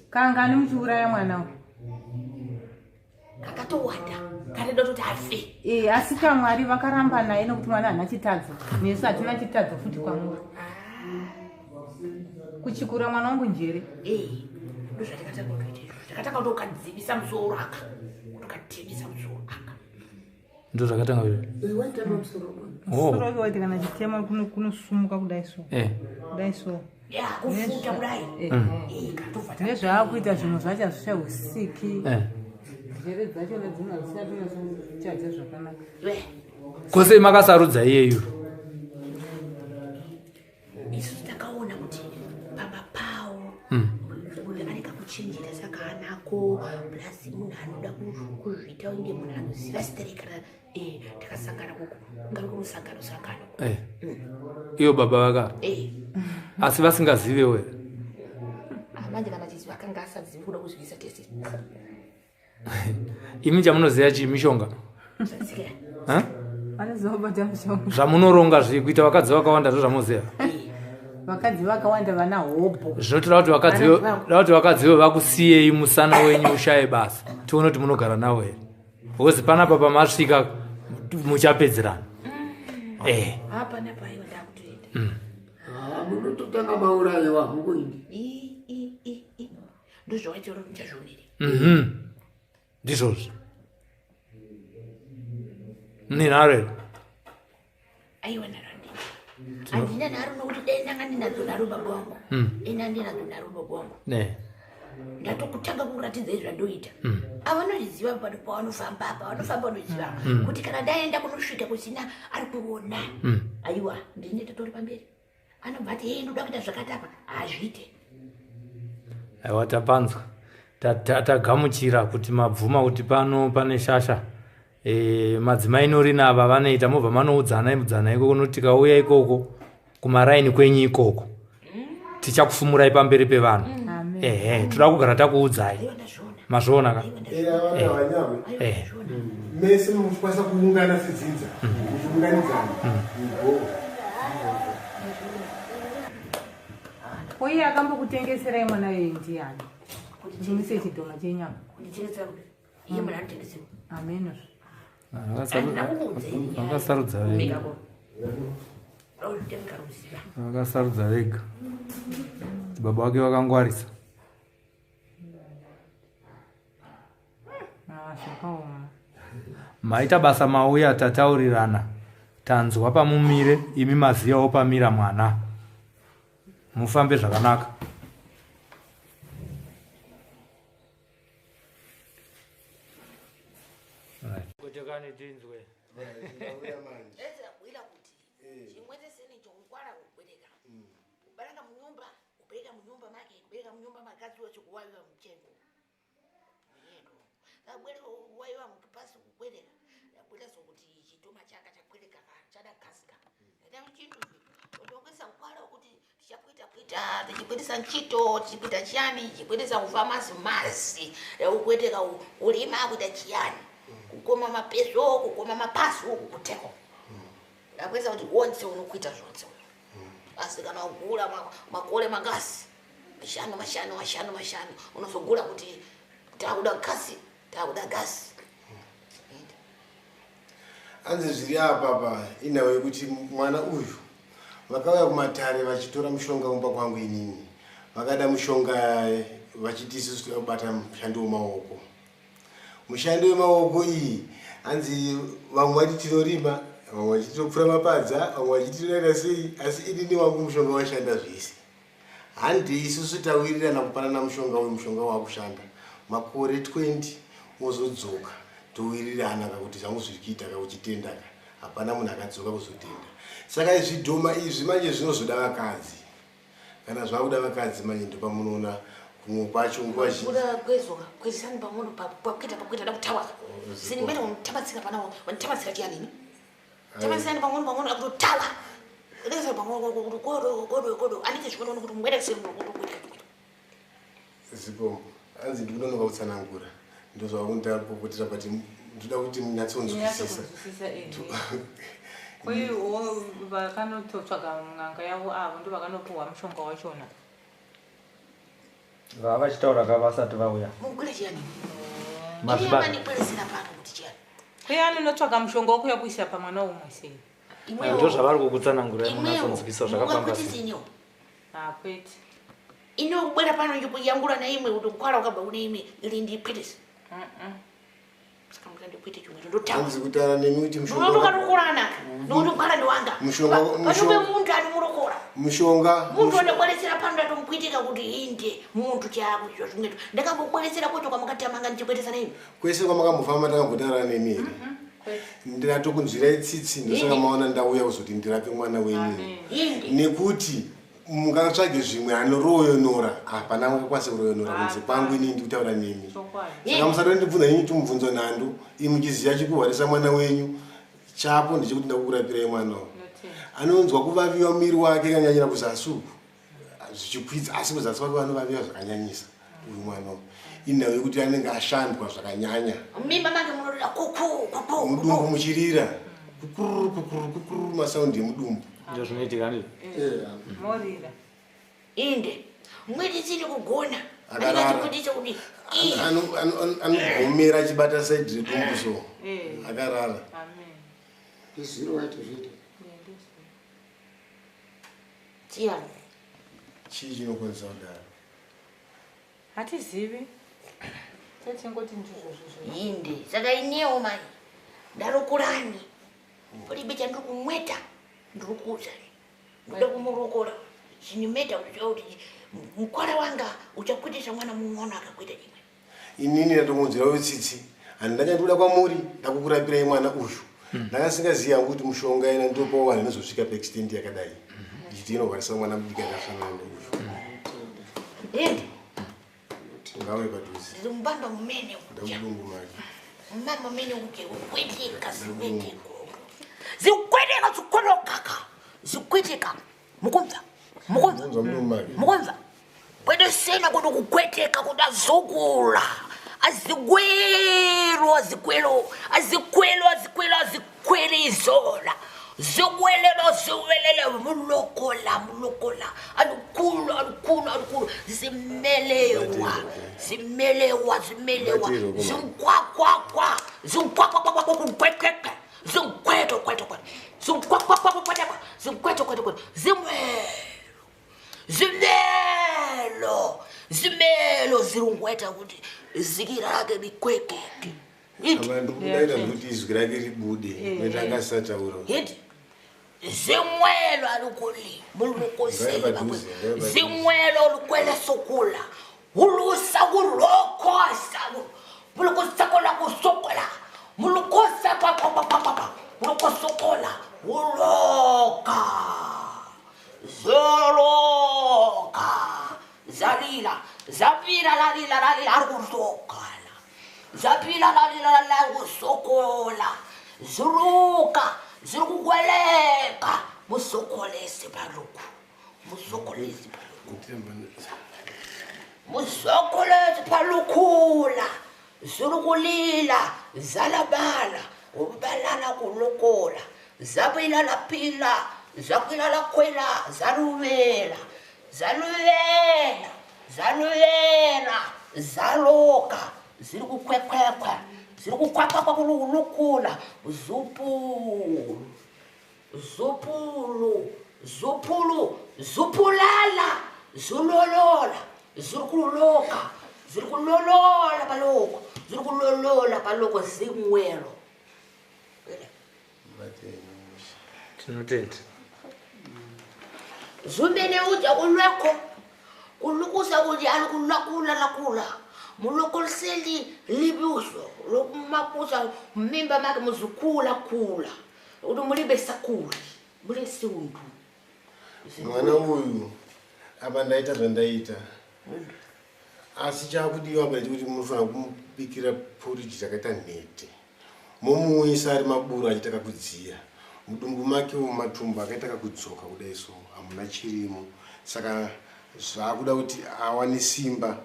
Speaker 3: Kangani muchiuraya mwana uyu?
Speaker 2: Kakatowanda kareda kuti afe.
Speaker 3: Asi kamwari vakaramba naye nokuti mwana hana chitadzo. Nesu hatina chitadzo futi kwamuri. Kuchikura mwana wangu njere.
Speaker 2: Ndo zvatikatanga kuita izvozvo. ndakatanga kuti ukadzivisa musoro aka ukatemesa musoro aka
Speaker 1: ndo zvakatanga
Speaker 6: Eh, waitama musoro bwana.
Speaker 1: oh
Speaker 3: Soro wake waiti kana chitema kunosumuka kudai so. Kudai so.
Speaker 2: ya kufuta kudai katofata
Speaker 3: Nezvaakuita zvinhu zvacho hazvichausiki.
Speaker 1: eh
Speaker 3: Njere dzacho nedzimwe hazvichatonyasochaja zvakanaka.
Speaker 1: kose makasarudza iyeyo
Speaker 2: isu takaona kuti baba pawo areka kuchenjera saka anako plus munhu anoda kuzviita unge munhu anoziva siterekana takasangana kuku ngari kumusangano
Speaker 1: iyo baba vaka asi vasingazivewo
Speaker 2: manje kana chiziva akanga asazivi kuda kuzivisa tese
Speaker 1: imi chamunoziva chii mishonga
Speaker 3: Vanozobata mishonga.
Speaker 1: zvamunoronga zviri kuita vakadzi vakawanda ndo zvamunoziva
Speaker 3: Vakadzi vakawanda vana hopo.
Speaker 1: zvinotora kuti vakadziwo vakusiyei musana wenyu ushaye basa tione kuti munogara nawo here because panapa pamasvika muchapedzerana
Speaker 2: hapana paiwa ndakutoenda
Speaker 6: Munototanga maurayiwa mungoindi.
Speaker 2: ndozvawaitoro muchazvionere
Speaker 1: ndizvozvo ninharo here
Speaker 2: aiwa narandi handina nharo nokuti dai ndanga ndinadzo nharo baba wangu ina ndinadzo nharo baba wangu ndatokutanga kuratidza izvandoita avanoriziva pano pavanofamba apa vanofamba noziva kuti kana ndaenda kunosvika kusina ari kuona aiwa ndine tatori pamberi anobva ati ndoda kuita zvakati apa hazviite
Speaker 1: aiwa tapanzwa tagamuchira kuti mabvuma kuti pano pane shasha madzimai norinava vanoita mobva manoudzana ikoko noti tikauya ikoko kumaraini kwenyu ikoko tichakufumurai pamberi pevanhu toda kugara takuudzai mazviona ka
Speaker 6: Mese muchikwanisa kuungana sedzinza. Muchiunganidzana.
Speaker 3: Uye akambokutengeserai mwana weyi ndiani? Chimise chidhoma chenyama.
Speaker 2: kundichengetsa kuti iye munhu anotengesewa
Speaker 3: Ameno.
Speaker 1: vakasarudza vega vakasarudza vega baba wake vakangwarisa
Speaker 3: Zvakaoma.
Speaker 1: maita basa mauya tataurirana tanzwa pamumire imi maziyawo pamira mwana mufambe zvakanaka
Speaker 2: ndezabwira kuti chimweteseni chokugwara kukwereka kubereka munyumba kubereka munyumba make kubereka munyumba makazi wechikuwayiwa muchengo yendo dabwere kuwayiwa mukipasi kukwereka dabwera sokuti chitoma changa chakwereka chadakasika enda mchintu odongesa mkwara kuti tichapwita tichipwitisa nchito tichipwita chiyani tichipwitisa kufamasi mazi ukwetereka ulima kuita chiyani kukoma mapezo kukoma mapazi kuteko ndakweza kuti wonse unokuita zvonse asi kana ugula makore magasi mashanu unozogula kuti takuda gasi takuda gasi
Speaker 6: Anzi zviri apa inawe yekuti mwana uyu vakauya kumatare vachitora mushonga kumba kwangu inini. Vakada mushonga vachiti isusu tinobata mushando wemaoko. Mushando wemaoko iyi anzi vamwe vachiti tinorima, vamwe vachiti tinopfura mapadza, vamwe vachiti tinoita sei, asi inini wangu mushonga washanda zvese. Handi isusu tawirirana kupanana mushonga uyu mushonga wakushanda. Makore 20 mozodzoka towirirana kuti zvangu zviri kuita kauchitenda hapana munhu akadzoka kuzotenda. Saka izvidhoma izvi manje zvinozoda vakadzi. Kana zvakuda vakadzi manje ndopamunoona kumwe kwacho nguva zhinji
Speaker 2: kuda kwezoka kwezisani pamuno pakuita da kutawa sinimene untabatsika panawo wantabatsika chiyani tabatsani pamuno akutotawa leza pamuno godo anike zvinoona kuti mwelese kuti
Speaker 6: zipo anzi ndikunonoka kutsanangura ndozvakundapootera pati ndoda kuti munyatsonzwisisa.
Speaker 3: Uye vakanototsvaga n'anga yavo avo ndo vakanopuhwa mushonga wachona.
Speaker 1: vavachitaura ka vasati vauya
Speaker 2: mugule chiyani
Speaker 1: Mazibata.
Speaker 2: ndikwelesera pano kuti chiyani
Speaker 3: Uye anonotsvaga mushonga wokuya kuisa pamwana umwe sei.
Speaker 1: ndo zvavari kukutsanangurai munatsonzwisa zvakafamba sei
Speaker 2: sinyo
Speaker 3: Kwete.
Speaker 2: inobwera pano ndikuyangula na imwe kuti kukwala ukabva kune imwe ili ndikwitisa saka mukandipwite chimwe ndotawa
Speaker 6: Anzi kutana nemi kuti
Speaker 2: ndokatukulana nokuti kukwala ndiwanga panope muntu animurokora
Speaker 6: mushonga
Speaker 2: muntu andabweresera pano ndatomukwitika kuti inde muntu chako icho zvimweto ndakambobweresera kwacho kwamakatamanga ndichibweresana imi
Speaker 6: kwese kwamakambofamba takambotara nemi here ndatokunzwira itsitsi ndosaka maona ndauya kuzoti ndirape mwana wenyu nekuti mukatsvage zvimwe anoroyonora hapana mukakwanisa kuroyonora kunze kwangu ini ndikutaura nemi saka musati ndibvunza nyinyi timubvunzo nhandu imuchiziva chikuhwarisa mwana wenyu chapo ndechekuti ndakukurapirai mwanawo anonzwa kuvaviwa muviri wake kanyanyira kuzasi zvichikwidza asi kuzasi wake vanovaviwa zvakanyanyisa uyu mwanawo inhau yekuti anenge ashandwa zvakanyanya
Speaker 2: mimba make munorira kuku
Speaker 6: mudumbu muchirira kukuru masaundi emudumbu
Speaker 1: Ndio zvinoitika ndizvo.
Speaker 3: Morira.
Speaker 2: Inde mwiti tsiri kugona
Speaker 6: Akarara.
Speaker 2: andikachikudisa kuti
Speaker 6: anogomera achibata saidi redumbu so akarara.
Speaker 3: Amen.
Speaker 4: Iziro waiti zviti.
Speaker 2: tiyani
Speaker 6: Chii chinokwanisa kudaro?
Speaker 3: Hatizivi. Tatingoti ndizvo.
Speaker 2: inde saka inewo mani ndarokurani palibe chandiri kumweta ndiri kuuza ndoda kumurokora chinimeta kuti mukwara wanga uchakwitisa mwana mung'ono akakwita chimwe
Speaker 6: Inini ndatomunzira utsitsi handanyatoda kwamuri ndakukurapirai mwana uyu ndakasingaziva kuti mushonga ina ndopawo vanhu inozosvika paextendi yakadai ichiti inorwarisa mwana mudiki akafanana neuyu
Speaker 2: inde
Speaker 6: ngawe padhuze
Speaker 2: ndiri mubamba mumene uja
Speaker 6: ndakudumbu make
Speaker 2: mama mene uke ukwetika zikwetiko zikweteka zikwetokaka zikweteka mukumva
Speaker 6: unzwa mudumbu make
Speaker 2: mukumva kwedesena kuti kukweteka kuti azokula azikwelizona ziwelele mulokola alukulu zimelewa zinkwakwa kukweteka zimelo zirungweta kuti zikira rake bikwekeke
Speaker 6: abantu kudaita kuti izwi rake ribude noita angasataura
Speaker 2: hiti zimwelo alukuli mulukoseli zimwelo lukwele sokula ulusa kulokosa mulukosakola kusokola mulukosa mulukosokola uloka zoloka zalila zapila lalila arkusokala zapila lalila arkusokola ziruka zirikukweleka musokolese baluku musokolese palukula zirikulila zalabala ubalala kulokola zapila lapila zakwila lakwela zaluvela zaloka ziri kukwekwekwe ziri kukwakwa kulukula zupulala zulolola ziri kulolola paloko zimwelo
Speaker 1: Tinotenda.
Speaker 2: zumbene uja kulweko kulukusa kuti ali kulakula mulokoliseli libuso lokumakusa mmimba make muzukula kuti mulibe sakuli muli siundu
Speaker 6: mwana uyu apa ndaita zvandaita asi chakudiwa apa kuti munofanira kumubikira poriji takaita nhete momuisa ari maburu achitaka kudziya mudumbu make matumbu akaita kakudzoka kudai so hamuna chirimo saka zvakuda kuti awane simba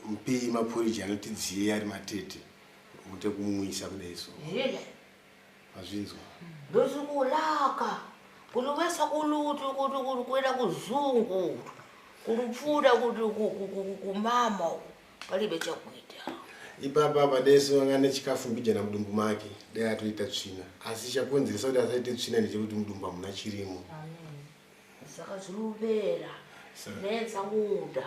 Speaker 6: mupei maporiji anoti dziye ari matete mute kumwisa kudai so azvinzwa
Speaker 2: ndosikulaka kuluwesa kulutu kuti kuenda kuzungu kulupfuda kuti kumama palibe chakuita
Speaker 6: ipapa padeso angane chikafu mbijana mudumbu make dai atoita tsvina asi chakonzeresa kuti asaite tsvina ndechekuti mudumbu hamuna chirimo
Speaker 2: saka ziruvera nenza muda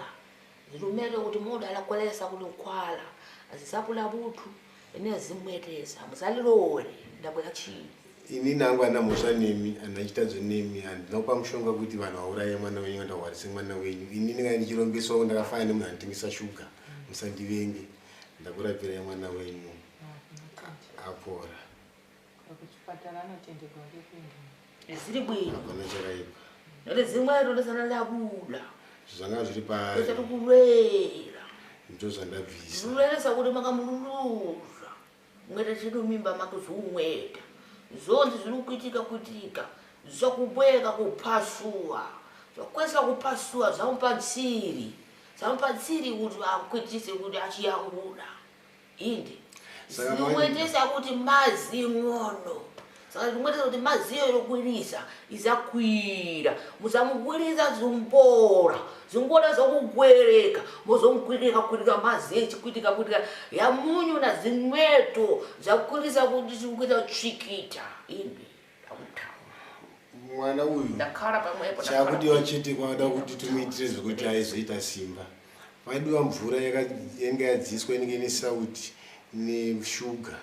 Speaker 2: zilumele kuti muda alakwelesa kuti nkhwala azisapula buthu ene zimwetesa muzalilole ndabwera chini
Speaker 6: ini nangu anamusha nemi anachitadzo nemi andinopa mushonga kuti vanhu vauraye mwana wenyu ndawarise mwana wenyu ini ndinga ndichirombesawo ndakafana nemunhu anotengesa shuga musandivenge ndakurapirai mwana wenyu apora
Speaker 2: ziri bwino
Speaker 6: apana chakaipa
Speaker 2: noti zimweto ndizanalabuda
Speaker 6: zvanga zviri pari
Speaker 2: tatikulwera
Speaker 6: ndo zvandabvisa
Speaker 2: zilulelesa kuti makamululuza mweta chino mimba make ziumweta zonse ziri kuitika zvakubweka kuphasuwa zvakwesa kuphasuwa zvamupatsiri kuti akuitise kuti achiyangula indi zimwetesa kuti mazi ng'ono saka zimwetesa kuti maziyo yokwirisa izakwira musamukwirisa zimbora zingona zakugwereka mozomkwirika mazi echikwitika yamunyu na zimweto zakwirisa kuti chikuita tsvikita indi
Speaker 6: mwana uyu
Speaker 2: ndakhala pamwepo
Speaker 6: chakudiwa chete kwada kuti tumuitire zvokuti aizoita simba padiwa mvura yanga yadziiswa inenge ine sauti neshuga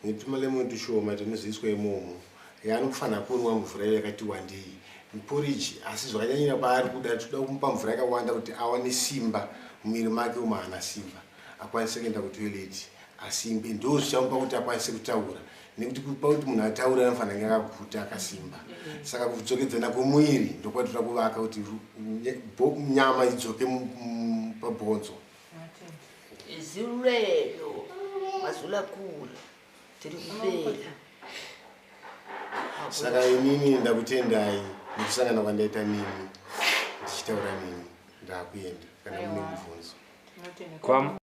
Speaker 6: netumalemon tushoma tunozoiswa imomo yaanofanira kunwa mvura yakati wandei poriji asi zvakanyanyira paari kuda toda kumupa mvura yakawanda kuti awane simba mumwiri make umo haana simba akwanise kuenda kutoileti asimbe ndo zvichamupa kuti akwanise kutaura nekuti kupa kuti munhu ataura anofanira kunge akaguta akasimba saka kudzokedzana kwemwiri ndokwatira kuvaka kuti nyama idzoke pabhonzo
Speaker 2: zilulelo mazula kula tiri kupera
Speaker 6: saka inini ndakutendai nekusangana kwandaita nini ndichitaura nini ndakuenda kana mune mubvunzo